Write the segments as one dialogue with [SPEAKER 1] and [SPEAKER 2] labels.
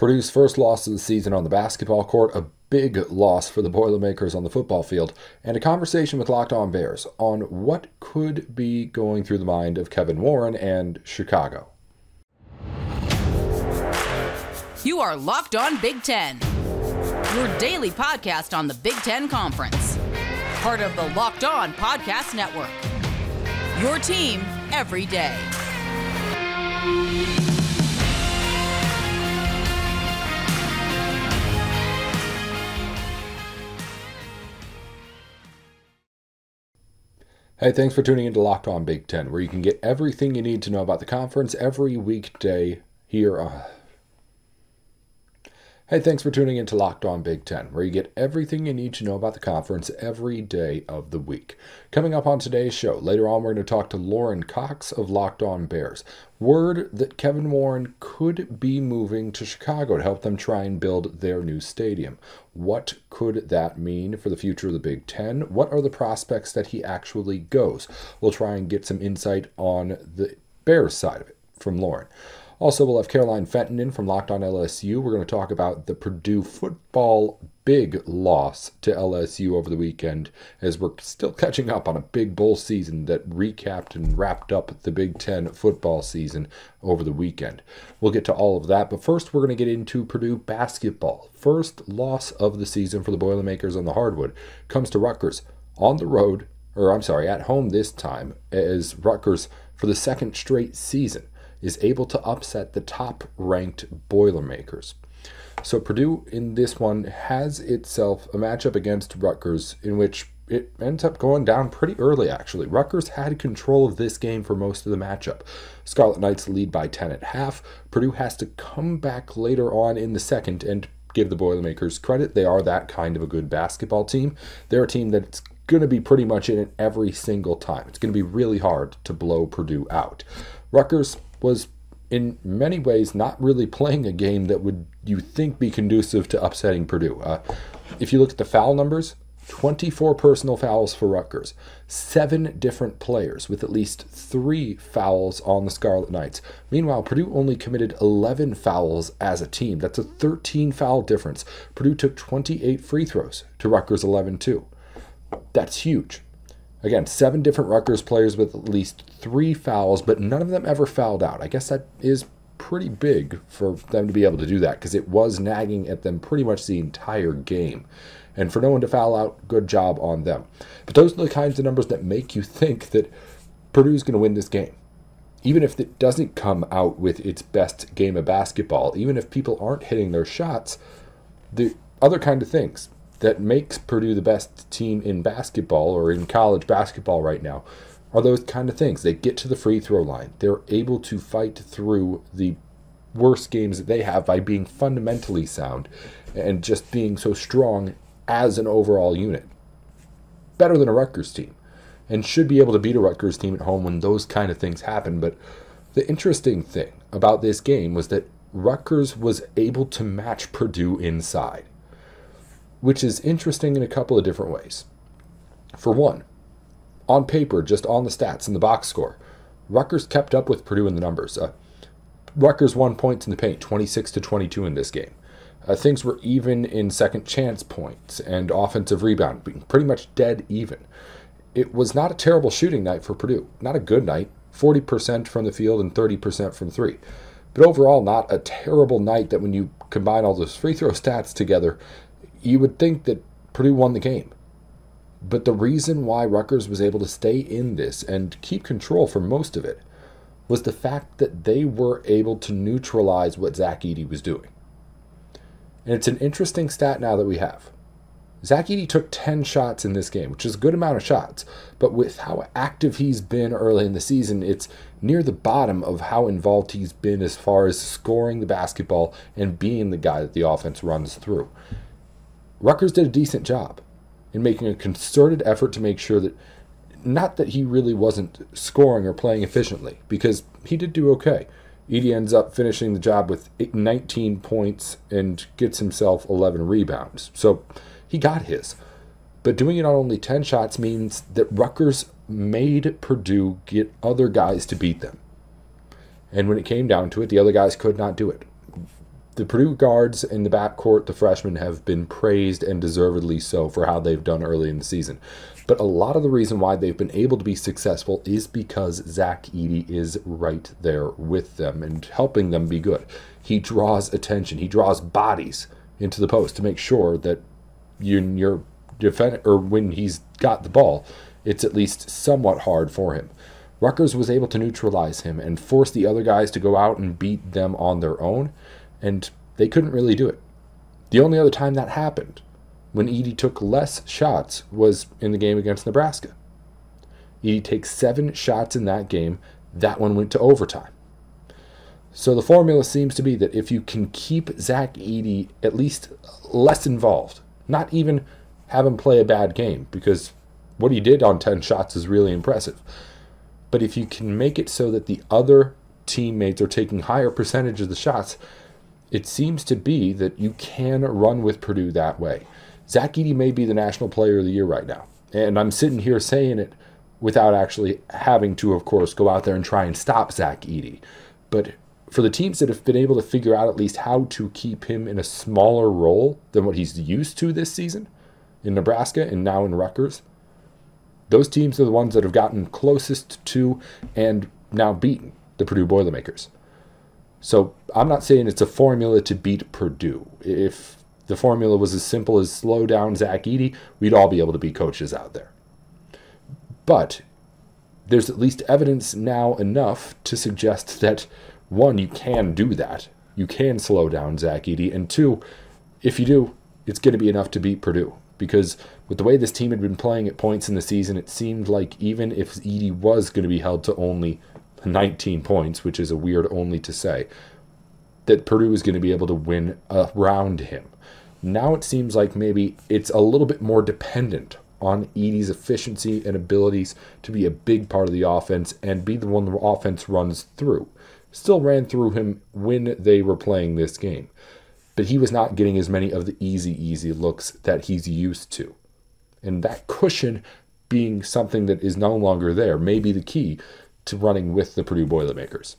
[SPEAKER 1] Purdue's first loss of the season on the basketball court, a big loss for the Boilermakers on the football field, and a conversation with Locked On Bears on what could be going through the mind of Kevin Warren and Chicago.
[SPEAKER 2] You are Locked On Big Ten, your daily podcast on the Big Ten Conference. Part of the Locked On Podcast Network. Your team every day.
[SPEAKER 1] Hey, thanks for tuning into Locked On Big Ten, where you can get everything you need to know about the conference every weekday here. Hey, thanks for tuning into Locked On Big Ten, where you get everything you need to know about the conference every day of the week. Coming up on today's show, later on we're going to talk to Lauren Cox of Locked On Bears. Word that Kevin Warren could be moving to Chicago to help them try and build their new stadium. What could that mean for the future of the Big Ten? What are the prospects that he actually goes? We'll try and get some insight on the Bears side of it from Lauren. Also, we'll have Caroline Fenton in from Locked On LSU. We're going to talk about the Purdue football big loss to LSU over the weekend, as we're still catching up on a big bowl season that recapped and wrapped up the Big Ten football season over the weekend. We'll get to all of that, but first we're going to get into Purdue basketball. First loss of the season for the Boilermakers on the hardwood comes to Rutgers on the road, at home this time, as Rutgers, for the second straight season, is able to upset the top-ranked Boilermakers. So Purdue in this one has itself a matchup against Rutgers in which it ends up going down pretty early, actually. Rutgers had control of this game for most of the matchup. Scarlet Knights lead by 10 at half. Purdue has to come back later on in the second and give the Boilermakers credit. They are that kind of a good basketball team. They're a team that's going to be pretty much in it every single time. It's going to be really hard to blow Purdue out. Rutgers was in many ways not really playing a game that would, you think, be conducive to upsetting Purdue. If you look at the foul numbers, 24 personal fouls for Rutgers, 7 different players with at least 3 fouls on the Scarlet Knights. Meanwhile, Purdue only committed 11 fouls as a team. That's a 13 foul difference. Purdue took 28 free throws to Rutgers 11 too. That's huge. Again, 7 different Rutgers players with at least 3 fouls, but none of them ever fouled out. I guess that is pretty big for them to be able to do that, because it was nagging at them pretty much the entire game. And for no one to foul out, good job on them. But those are the kinds of numbers that make you think that Purdue's going to win this game. Even if it doesn't come out with its best game of basketball, even if people aren't hitting their shots, the other kind of things that makes Purdue the best team in basketball or in college basketball right now are those kind of things. They get to the free throw line. They're able to fight through the worst games that they have by being fundamentally sound and just being so strong as an overall unit. Better than a Rutgers team, and should be able to beat a Rutgers team at home when those kind of things happen. But the interesting thing about this game was that Rutgers was able to match Purdue inside, which is interesting in a couple of different ways. For one, on paper, just on the stats in the box score, Rutgers kept up with Purdue in the numbers. Rutgers won points in the paint, 26-22 in this game. Things were even in second chance points and offensive rebound, being pretty much dead even. It was not a terrible shooting night for Purdue. Not a good night, 40% from the field and 30% from three. But overall, not a terrible night that when you combine all those free throw stats together, you would think that Purdue won the game. But the reason why Rutgers was able to stay in this and keep control for most of it was the fact that they were able to neutralize what Zach Edey was doing. And it's an interesting stat now that we have. Zach Edey took 10 shots in this game, which is a good amount of shots. But with how active he's been early in the season, it's near the bottom of how involved he's been as far as scoring the basketball and being the guy that the offense runs through. Rutgers did a decent job in making a concerted effort to make sure that, not that he really wasn't scoring or playing efficiently, because he did do okay. Edey ends up finishing the job with 19 points and gets himself 11 rebounds. So he got his. But doing it on only 10 shots means that Rutgers made Purdue get other guys to beat them. And when it came down to it, the other guys could not do it. The Purdue guards in the backcourt, the freshmen, have been praised and deservedly so for how they've done early in the season. But a lot of the reason why they've been able to be successful is because Zach Edey is right there with them and helping them be good. He draws attention. He draws bodies into the post to make sure that your defender, or when he's got the ball, it's at least somewhat hard for him. Rutgers was able to neutralize him and force the other guys to go out and beat them on their own, and they couldn't really do it. The only other time that happened, when Edey took less shots, was in the game against Nebraska. Edey takes 7 shots in that game. That one went to overtime. So the formula seems to be that if you can keep Zach Edey at least less involved, not even have him play a bad game, because what he did on 10 shots is really impressive. But if you can make it so that the other teammates are taking higher percentage of the shots, it seems to be that you can run with Purdue that way. Zach Edey may be the National Player of the Year right now. And I'm sitting here saying it without actually having to, of course, go out there and try and stop Zach Edey. But for the teams that have been able to figure out at least how to keep him in a smaller role than what he's used to this season in Nebraska and now in Rutgers, those teams are the ones that have gotten closest to and now beaten the Purdue Boilermakers. So I'm not saying it's a formula to beat Purdue. If the formula was as simple as slow down Zach Edey, we'd all be able to be coaches out there. But there's at least evidence now enough to suggest that, one, you can do that. You can slow down Zach Edey. And two, if you do, it's going to be enough to beat Purdue. Because with the way this team had been playing at points in the season, it seemed like even if Edey was going to be held to only 19 points, which is a weird only to say, that Purdue is going to be able to win around him. Now it seems like maybe it's a little bit more dependent on Edey's efficiency and abilities to be a big part of the offense and be the one the offense runs through. Still ran through him when they were playing this game, but he was not getting as many of the easy looks that he's used to. And that cushion being something that is no longer there may be the key to running with the Purdue Boilermakers.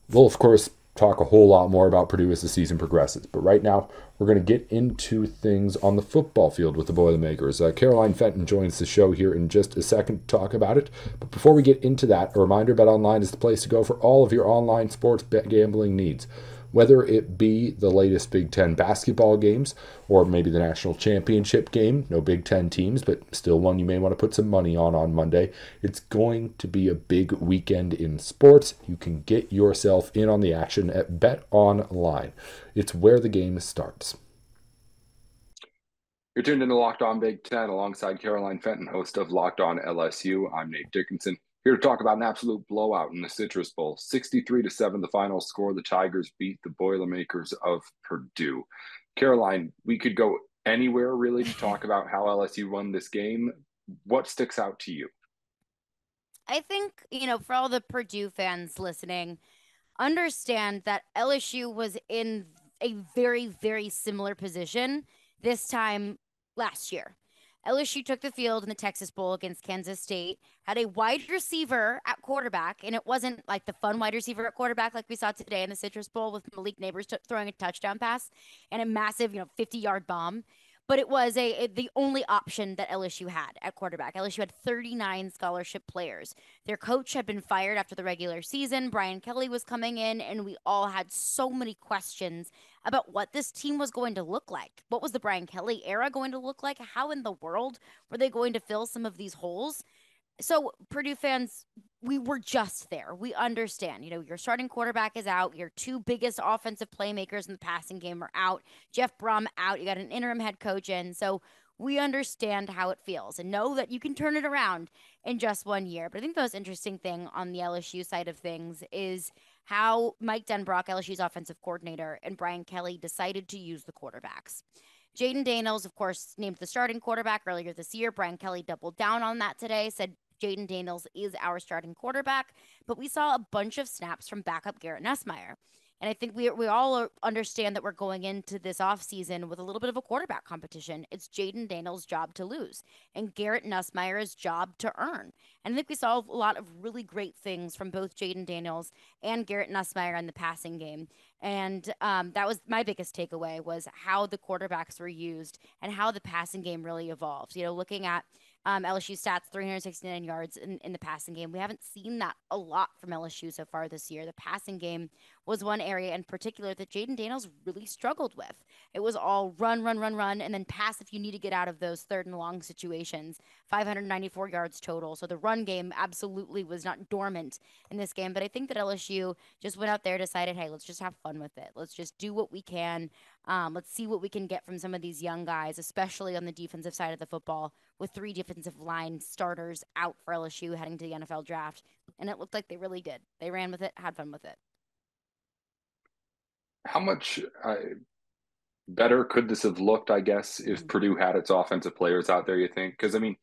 [SPEAKER 1] We'll, of course, talk a whole lot more about Purdue as the season progresses, but right now we're going to get into things on the football field with the Boilermakers. Caroline Fenton joins the show here in just a second to talk about it, but before we get into that, a reminder, BetOnline is the place to go for all of your online sports bet gambling needs. Whether it be the latest Big Ten basketball games or maybe the national championship game, no Big Ten teams, but still one you may want to put some money on Monday. It's going to be a big weekend in sports. You can get yourself in on the action at BetOnline. It's where the game starts. You're tuned into Locked On Big Ten alongside Caroline Fenton, host of Locked On LSU. I'm Nate Dickinson. Here to talk about an absolute blowout in the Citrus Bowl. 63-7, the final score. The Tigers beat the Boilermakers of Purdue. Caroline, we could go anywhere really to talk about how LSU won this game. What sticks out to you?
[SPEAKER 3] I think, for all the Purdue fans listening, understand that LSU was in a very, very similar position this time last year. LSU took the field in the Texas Bowl against Kansas State, had a wide receiver at quarterback, and it wasn't like the fun wide receiver at quarterback like we saw today in the Citrus Bowl with Malik Neighbors throwing a touchdown pass and a massive, 50-yard bomb. But it was the only option that LSU had at quarterback. LSU had 39 scholarship players. Their coach had been fired after the regular season. Brian Kelly was coming in, and we all had so many questions about what this team was going to look like. What was the Brian Kelly era going to look like? How in the world were they going to fill some of these holes? So, Purdue fans, we were just there. We understand. Your starting quarterback is out. Your two biggest offensive playmakers in the passing game are out. Jeff Brom out. You got an interim head coach in. So, we understand how it feels and know that you can turn it around in just 1 year. But I think the most interesting thing on the LSU side of things is how Mike Denbrock, LSU's offensive coordinator, and Brian Kelly decided to use the quarterbacks. Jaden Daniels, of course, named the starting quarterback earlier this year. Brian Kelly doubled down on that today, said Jaden Daniels is our starting quarterback, but we saw a bunch of snaps from backup Garrett Nussmeier. And I think we all understand that we're going into this offseason with a little bit of a quarterback competition. It's Jaden Daniels' job to lose and Garrett Nussmeier's job to earn. And I think we saw a lot of really great things from both Jaden Daniels and Garrett Nussmeier in the passing game. And that was my biggest takeaway, was how the quarterbacks were used and how the passing game really evolved. Looking at LSU stats, 369 yards in the passing game. We haven't seen that a lot from LSU so far this year. The passing game was one area in particular that Jaden Daniels really struggled with. It was all run, run, run, run, and then pass if you need to get out of those third and long situations. 594 yards total. So the run game absolutely was not dormant in this game. But I think that LSU just went out there, decided, hey, let's just have fun with it. Let's just do what we can. Let's see what we can get from some of these young guys, especially on the defensive side of the football, with 3 defensive line starters out for LSU heading to the NFL draft. And it looked like they really did. They ran with it, had fun with it.
[SPEAKER 1] How much better could this have looked, I guess, if Purdue had its offensive players out there, you think? Because, I mean,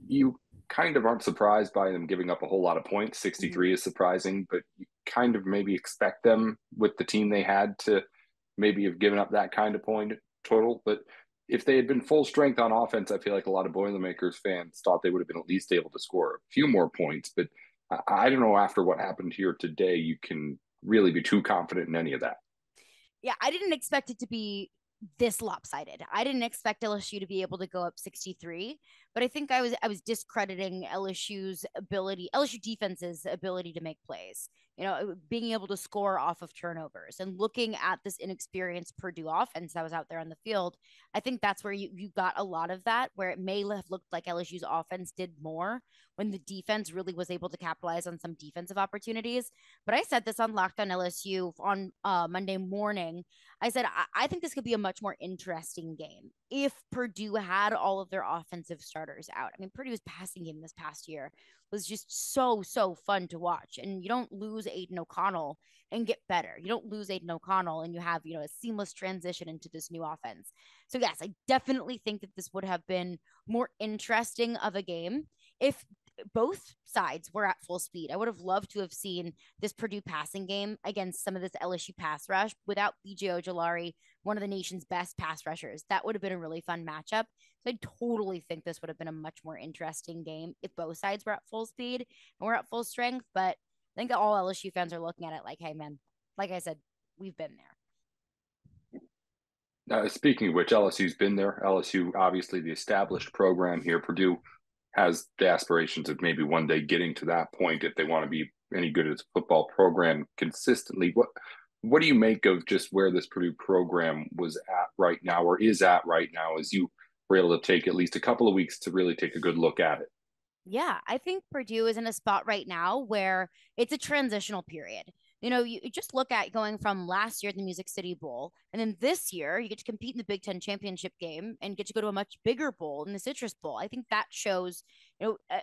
[SPEAKER 1] you kind of aren't surprised by them giving up a whole lot of points. 63 is surprising, but you kind of maybe expect them with the team they had to maybe have given up that kind of point total. But if they had been full strength on offense, I feel like a lot of Boilermakers fans thought they would have been at least able to score a few more points. But I don't know, after what happened here today, you can really be too confident in any of that.
[SPEAKER 3] Yeah, I didn't expect it to be this lopsided. I didn't expect LSU to be able to go up 63, but I think I was discrediting LSU defense's ability to make plays. Being able to score off of turnovers and looking at this inexperienced Purdue offense that was out there on the field. I think that's where you got a lot of that, where it may have looked like LSU's offense did more when the defense really was able to capitalize on some defensive opportunities. But I said this on Locked On LSU on Monday morning. I said, I think this could be a much more interesting game if Purdue had all of their offensive starters out. I mean, Purdue's passing game this past year was just so fun to watch. And you don't lose Aiden O'Connell and get better. You don't lose Aiden O'Connell and you have, a seamless transition into this new offense. So yes, I definitely think that this would have been more interesting of a game if both sides were at full speed. I would have loved to have seen this Purdue passing game against some of this LSU pass rush without BJ Ojolari, one of the nation's best pass rushers. That would have been a really fun matchup. So I totally think this would have been a much more interesting game if both sides were at full speed and we're at full strength. But I think all LSU fans are looking at it like, hey, man, like I said, we've been there.
[SPEAKER 1] Speaking of which, LSU's been there. LSU, obviously the established program here. Purdue has the aspirations of maybe one day getting to that point if they want to be any good as a football program consistently. What do you make of just where this Purdue program was at right now, or is at right now, as you were able to take at least a couple of weeks to really take a good look at it?
[SPEAKER 3] Yeah, I think Purdue is in a spot right now where it's a transitional period. You just look at going from last year at the Music City Bowl, and then this year you get to compete in the Big Ten championship game and get to go to a much bigger bowl in the Citrus Bowl. I think that shows,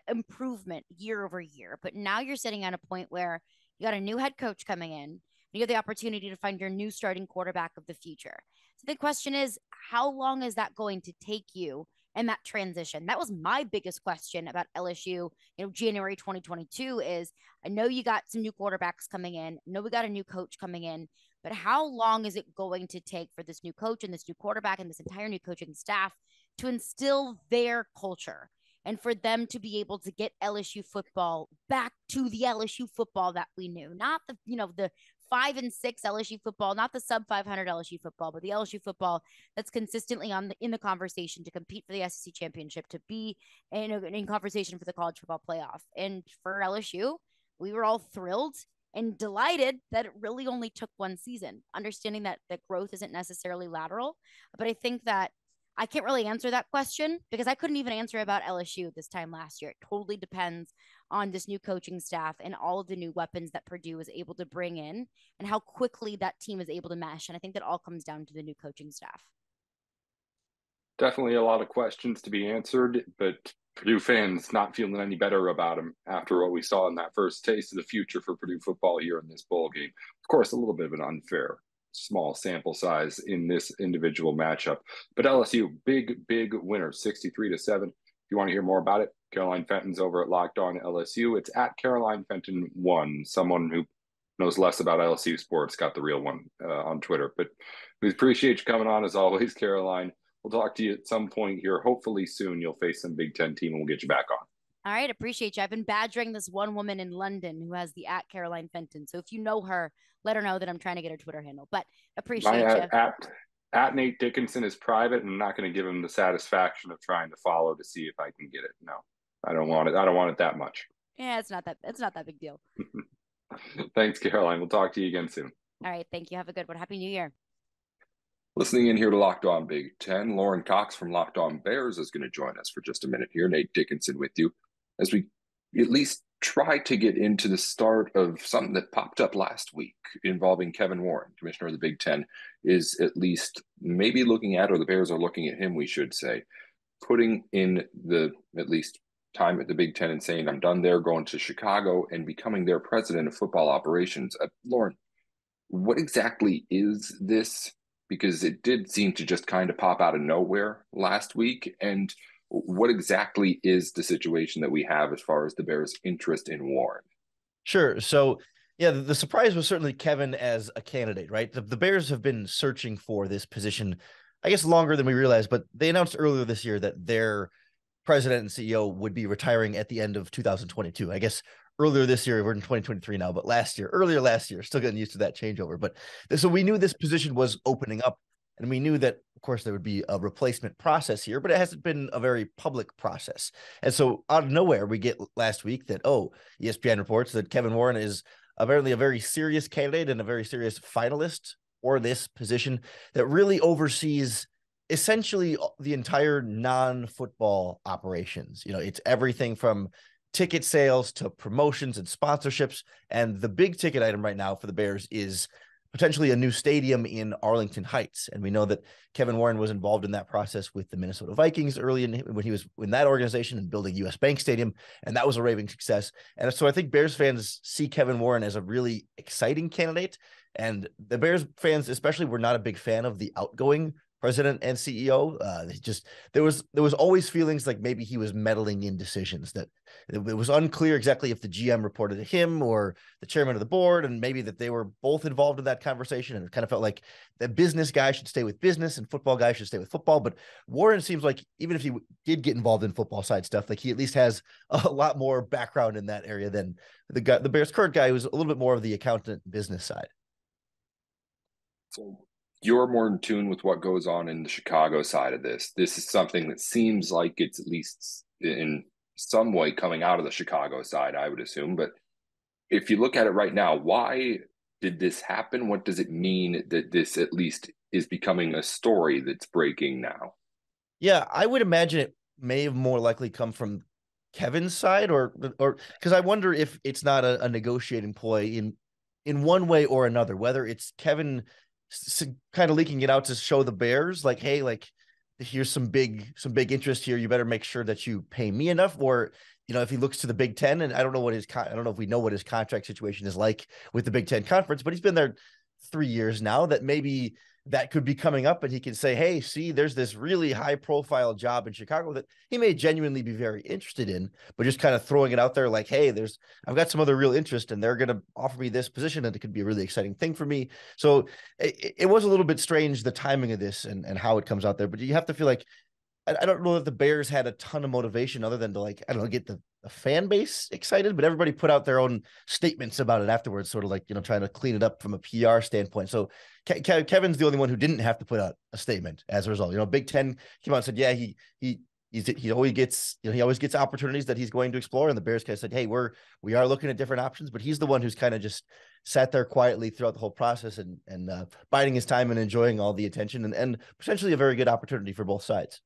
[SPEAKER 3] improvement year over year. But now you're sitting at a point where you got a new head coach coming in. You have the opportunity to find your new starting quarterback of the future. So the question is, how long is that going to take you and that transition? That was my biggest question about LSU, January 2022 is, I know you got some new quarterbacks coming in. I know we got a new coach coming in, but how long is it going to take for this new coach and this new quarterback and this entire new coaching staff to instill their culture and for them to be able to get LSU football back to the LSU football that we knew, not the 5-6 LSU football, not the sub 500 LSU football, but the LSU football that's consistently in the conversation to compete for the SEC championship, to be in conversation for the college football playoff. And for LSU, we were all thrilled and delighted that it really only took one season, understanding that growth isn't necessarily lateral. But I think that I can't really answer that question because I couldn't even answer about LSU this time last year. It totally depends on this new coaching staff and all of the new weapons that Purdue is able to bring in and how quickly that team is able to mesh. And I think that all comes down to the new coaching staff.
[SPEAKER 1] Definitely a lot of questions to be answered, but Purdue fans not feeling any better about them after what we saw in that first taste of the future for Purdue football here in this bowl game. Of course, a little bit of an unfair small sample size in this individual matchup. But LSU, big winner, 63-7. If you want to hear more about it, Caroline Fenton's over at Locked On LSU. It's at Caroline Fenton 1, someone who knows less about LSU sports, got the real one on Twitter. But we appreciate you coming on as always, Caroline. We'll talk to you at some point here. Hopefully soon you'll face some Big Ten team and we'll get you back on.
[SPEAKER 3] All right, appreciate you. I've been badgering this one woman in London who has the @Caroline Fenton. So if you know her, let her know that I'm trying to get her Twitter handle. But appreciate you.
[SPEAKER 1] At Nate Dickinson is private, and I'm not going to give him the satisfaction of trying to follow to see if I can get it. No, I don't want it. I don't want it that much.
[SPEAKER 3] Yeah, it's not that big deal.
[SPEAKER 1] Thanks, Caroline. We'll talk to you again soon.
[SPEAKER 3] All right, thank you. Have a good one. Happy New Year.
[SPEAKER 1] Listening in here to Locked On Big Ten, Lauren Cox from Locked On Bears is going to join us for just a minute here. Nate Dickinson with you as we at least try to get into the start of something that popped up last week involving Kevin Warren, commissioner of the Big Ten, is at least maybe looking at, or the Bears are looking at him, we should say, putting in the at least time at the Big Ten and saying, I'm done there, going to Chicago and becoming their president of football operations. Lauren, what exactly is this? Because it did seem to just kind of pop out of nowhere last week. And what exactly is the situation that we have as far as the Bears' interest in Warren?
[SPEAKER 4] Sure. So, yeah, the surprise was certainly Kevin as a candidate, right? The Bears have been searching for this position, I guess, longer than we realized, but they announced earlier this year that their president and CEO would be retiring at the end of 2022. I guess earlier this year, we're in 2023 now, but earlier last year, still getting used to that changeover. But so we knew this position was opening up, and we knew that, of course, there would be a replacement process here, but it hasn't been a very public process. And so out of nowhere, we get last week that, ESPN reports that Kevin Warren is apparently a very serious candidate and a very serious finalist for this position that really oversees essentially the entire non-football operations. It's everything from ticket sales to promotions and sponsorships. And the big ticket item right now for the Bears is potentially a new stadium in Arlington Heights. And we know that Kevin Warren was involved in that process with the Minnesota Vikings when he was in that organization and building US Bank Stadium. And that was a raving success. And so I think Bears fans see Kevin Warren as a really exciting candidate. And the Bears fans, especially, were not a big fan of the outgoing president and CEO. There was always feelings like maybe he was meddling in decisions, that it was unclear exactly if the GM reported to him or the chairman of the board, and maybe that they were both involved in that conversation. And it kind of felt like the business guy should stay with business and football guy should stay with football. But Warren seems like, even if he did get involved in football side stuff, like he at least has a lot more background in that area than the Bears current guy, who's a little bit more of the accountant business side.
[SPEAKER 1] So you're more in tune with what goes on in the Chicago side of this. This is something that seems like it's at least in some way coming out of the Chicago side, I would assume. But if you look at it right now, why did this happen? What does it mean that this at least is becoming a story that's breaking now?
[SPEAKER 4] Yeah, I would imagine it may have more likely come from Kevin's side, or because I wonder if it's not a negotiating ploy in one way or another, whether it's Kevin kind of leaking it out to show the Bears, like, hey, like, here's some big interest here. You better make sure that you pay me enough. Or, if he looks to the Big Ten, and I don't know if we know what his contract situation is like with the Big Ten Conference, but he's been there 3 years now, that maybe that could be coming up and he can say, hey, see, there's this really high profile job in Chicago that he may genuinely be very interested in, but just kind of throwing it out there like, hey, I've got some other real interest and they're going to offer me this position and it could be a really exciting thing for me. So it was a little bit strange, the timing of this and how it comes out there, but you have to feel like, I don't know if the Bears had a ton of motivation other than to, like, I don't know, get the fan base excited, but everybody put out their own statements about it afterwards, sort of like, trying to clean it up from a PR standpoint. So Kevin's the only one who didn't have to put out a statement as a result. Big Ten came out and said, yeah, he always gets, he always gets opportunities that he's going to explore. And the Bears kind of said, hey, we are looking at different options, but he's the one who's kind of just sat there quietly throughout the whole process and biding his time and enjoying all the attention and potentially a very good opportunity for both sides.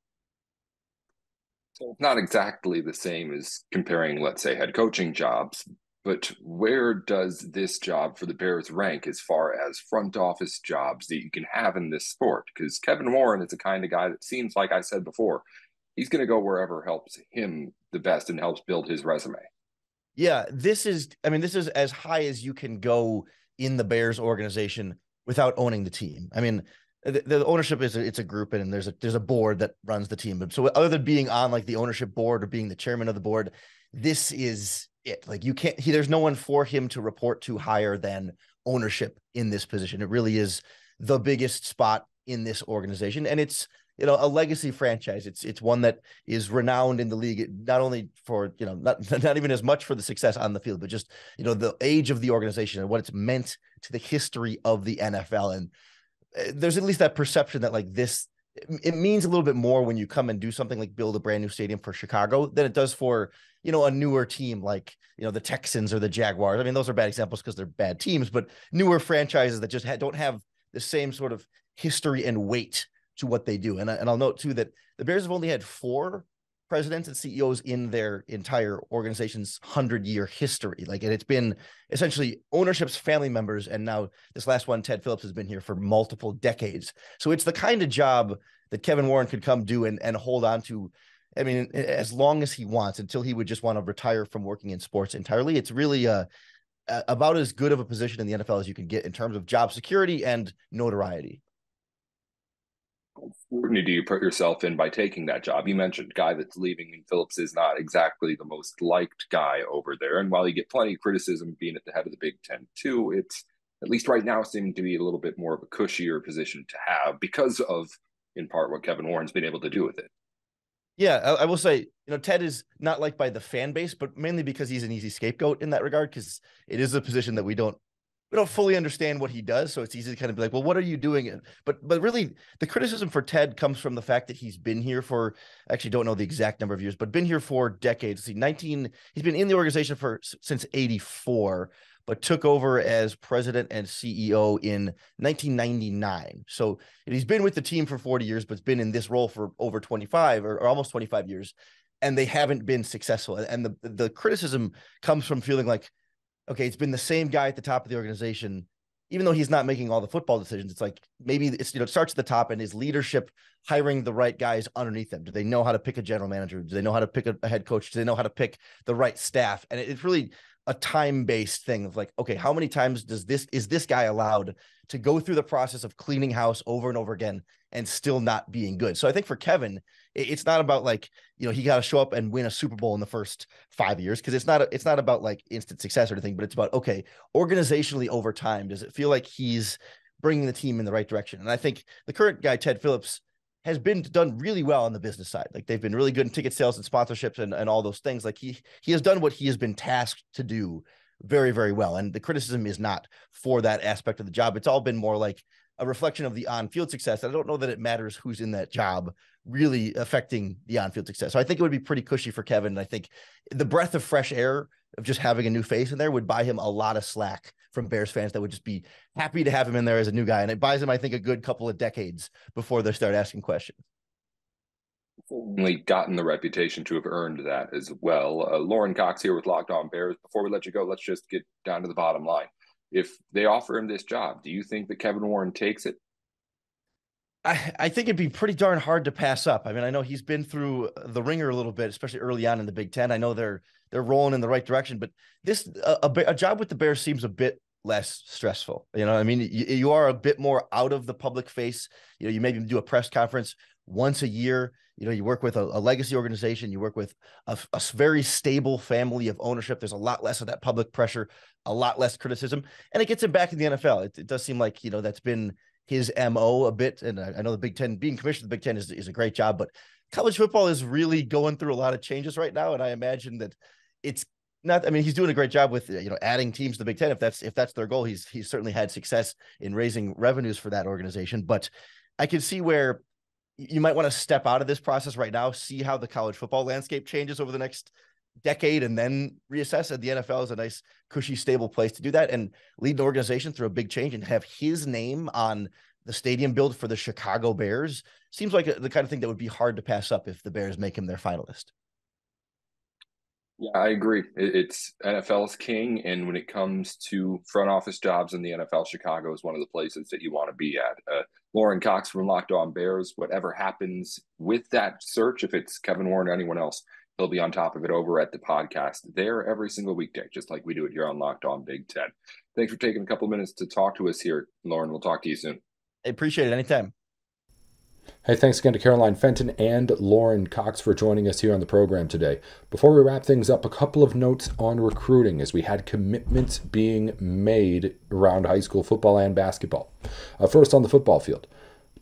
[SPEAKER 1] So it's not exactly the same as comparing, let's say, head coaching jobs, but where does this job for the Bears rank as far as front office jobs that you can have in this sport? Because Kevin Warren is the kind of guy that seems, like I said before, he's going to go wherever helps him the best and helps build his resume.
[SPEAKER 4] Yeah, this is as high as you can go in the Bears organization without owning the team. I mean, the ownership it's a group, and there's a board that runs the team. So other than being on like the ownership board or being the chairman of the board, this is it. Like you can't, there's no one for him to report to higher than ownership in this position. It really is the biggest spot in this organization. And it's, a legacy franchise. It's one that is renowned in the league, not only for, not even as much for the success on the field, but just, the age of the organization and what it's meant to the history of the NFL. And there's at least that perception that like this, it means a little bit more when you come and do something like build a brand new stadium for Chicago than it does for, a newer team like, the Texans or the Jaguars. I mean, those are bad examples because they're bad teams, but newer franchises that just don't have the same sort of history and weight to what they do. And I'll note too that the Bears have only had 4 presidents and CEOs in their entire organization's 100-year history. Like, and it's been essentially ownership's family members. And now this last one, Ted Phillips, has been here for multiple decades. So it's the kind of job that Kevin Warren could come do and hold on to. I mean, as long as he wants, until he would just want to retire from working in sports entirely. It's really about as good of a position in the NFL as you can get in terms of job security and notoriety.
[SPEAKER 1] Scrutiny do you put yourself in by taking that job? You mentioned guy that's leaving, and Phillips is not exactly the most liked guy over there. And while you get plenty of criticism being at the head of the Big Ten too, it's at least right now seeming to be a little bit more of a cushier position to have because of, in part, what Kevin Warren's been able to do with it.
[SPEAKER 4] Yeah, I will say, Ted is not liked by the fan base, but mainly because he's an easy scapegoat in that regard, because it is a position that we don't fully understand what he does. So it's easy to kind of be like, well, what are you doing? But really, the criticism for Ted comes from the fact that he's been here for, actually don't know the exact number of years, but been here for decades. He's been in the organization since 84, but took over as president and CEO in 1999. So he's been with the team for 40 years, but has been in this role for over 25 or almost 25 years. And they haven't been successful. And the criticism comes from feeling like, okay, it's been the same guy at the top of the organization, even though he's not making all the football decisions. It's like, maybe it's, it starts at the top, and his leadership hiring the right guys underneath them. Do they know how to pick a general manager? Do they know how to pick a head coach? Do they know how to pick the right staff? And it's really a time-based thing of like, okay, how many times is this guy allowed to go through the process of cleaning house over and over again and still not being good? So I think for Kevin, it's not about like, he got to show up and win a Super Bowl in the first 5 years, because it's not about like instant success or anything, but it's about, okay, organizationally over time, does it feel like he's bringing the team in the right direction? And I think the current guy, Ted Phillips, has done really well on the business side. Like, they've been really good in ticket sales and sponsorships and all those things. Like, he has done what he has been tasked to do very, very well. And the criticism is not for that aspect of the job. It's all been more like a reflection of the on-field success. I don't know that it matters who's in that job really affecting the on-field success. So I think it would be pretty cushy for Kevin. And I think the breath of fresh air of just having a new face in there would buy him a lot of slack from Bears fans that would just be happy to have him in there as a new guy. And it buys him, I think, a good couple of decades before they start asking questions.
[SPEAKER 1] Only gotten the reputation to have earned that as well. Lauren Cox here with Locked On Bears. Before we let you go, let's just get down to the bottom line. If they offer him this job, do you think that Kevin Warren takes it?
[SPEAKER 4] I think it'd be pretty darn hard to pass up. I mean, I know he's been through the ringer a little bit, especially early on in the Big Ten. I know they're rolling in the right direction, but a job with the Bears seems a bit less stressful. I mean, you are a bit more out of the public face. You maybe do a press conference once a year. You work with a legacy organization. You work with a very stable family of ownership. There's a lot less of that public pressure, a lot less criticism, and it gets him back in the NFL. It does seem like, that's been his MO a bit. And I know the Big Ten, being commissioner of the Big Ten is a great job, but college football is really going through a lot of changes right now. And I imagine that it's not, I mean, he's doing a great job with, adding teams to the Big Ten. If that's their goal, he's certainly had success in raising revenues for that organization. But I can see where you might want to step out of this process right now, see how the college football landscape changes over the next decade, and then reassess. And the NFL is a nice, cushy, stable place to do that and lead an organization through a big change and have his name on the stadium build for the Chicago Bears. Seems like the kind of thing that would be hard to pass up if the Bears make him their finalist.
[SPEAKER 1] Yeah, I agree. It's NFL's king, and when it comes to front office jobs in the NFL, Chicago is one of the places that you want to be at. Lauren Cox from Locked On Bears. Whatever happens with that search, if it's Kevin Warren or anyone else, he'll be on top of it over at the podcast there every single weekday, just like we do it here on Locked On Big Ten. Thanks for taking a couple minutes to talk to us here, Lauren. We'll talk to you soon.
[SPEAKER 4] I appreciate it. Anytime.
[SPEAKER 1] Hey, thanks again to Caroline Fenton and Lauren Cox for joining us here on the program today. Before we wrap things up, a couple of notes on recruiting as we had commitments being made around high school football and basketball. First, on the football field.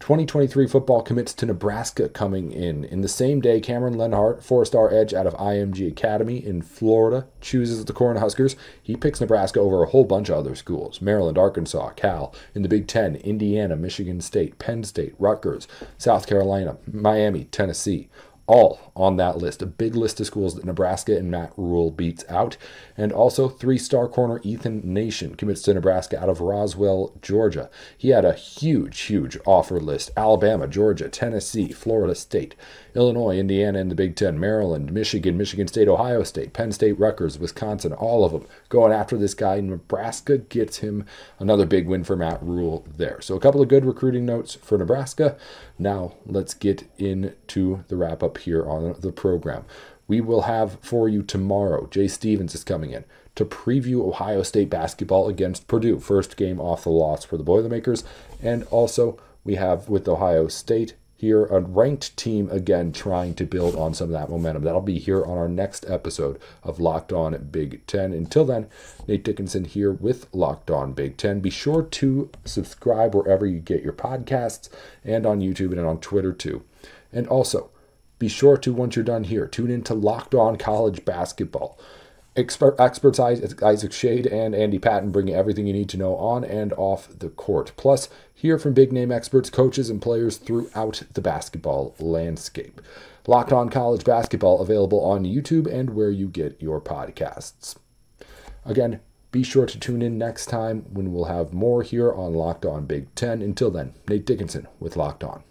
[SPEAKER 1] 2023 football commits to Nebraska coming in. In the same day, Cameron Lenhart, four-star edge out of IMG Academy in Florida, chooses the Cornhuskers. He picks Nebraska over a whole bunch of other schools. Maryland, Arkansas, Cal. In the Big Ten, Indiana, Michigan State, Penn State, Rutgers, South Carolina, Miami, Tennessee. All on that list. A big list of schools that Nebraska and Matt Rule beats out. And also, three-star corner Ethan Nation commits to Nebraska out of Roswell, Georgia. He had a huge offer list. Alabama, Georgia, Tennessee, Florida State, Illinois, Indiana in the Big Ten, Maryland, Michigan, Michigan State, Ohio State, Penn State, Rutgers, Wisconsin, all of them going after this guy. Nebraska gets him another big win for Matt Rule there. So a couple of good recruiting notes for Nebraska. Now let's get into the wrap-up here on the program. We will have for you tomorrow, Jay Stevens is coming in to preview Ohio State basketball against Purdue. First game off the loss for the Boilermakers. And also we have with Ohio State here a ranked team again trying to build on some of that momentum. That'll be here on our next episode of Locked On Big Ten. Until then, Nate Dickinson here with Locked On Big Ten. Be sure to subscribe wherever you get your podcasts and on YouTube and on Twitter too. And also, be sure to, once you're done here, tune into Locked On College Basketball. Experts Isaac Shade and Andy Patton bring you everything you need to know on and off the court. Plus, hear from big-name experts, coaches, and players throughout the basketball landscape. Locked On College Basketball available on YouTube and where you get your podcasts. Again, be sure to tune in next time when we'll have more here on Locked On Big Ten. Until then, Nate Dickinson with Locked On.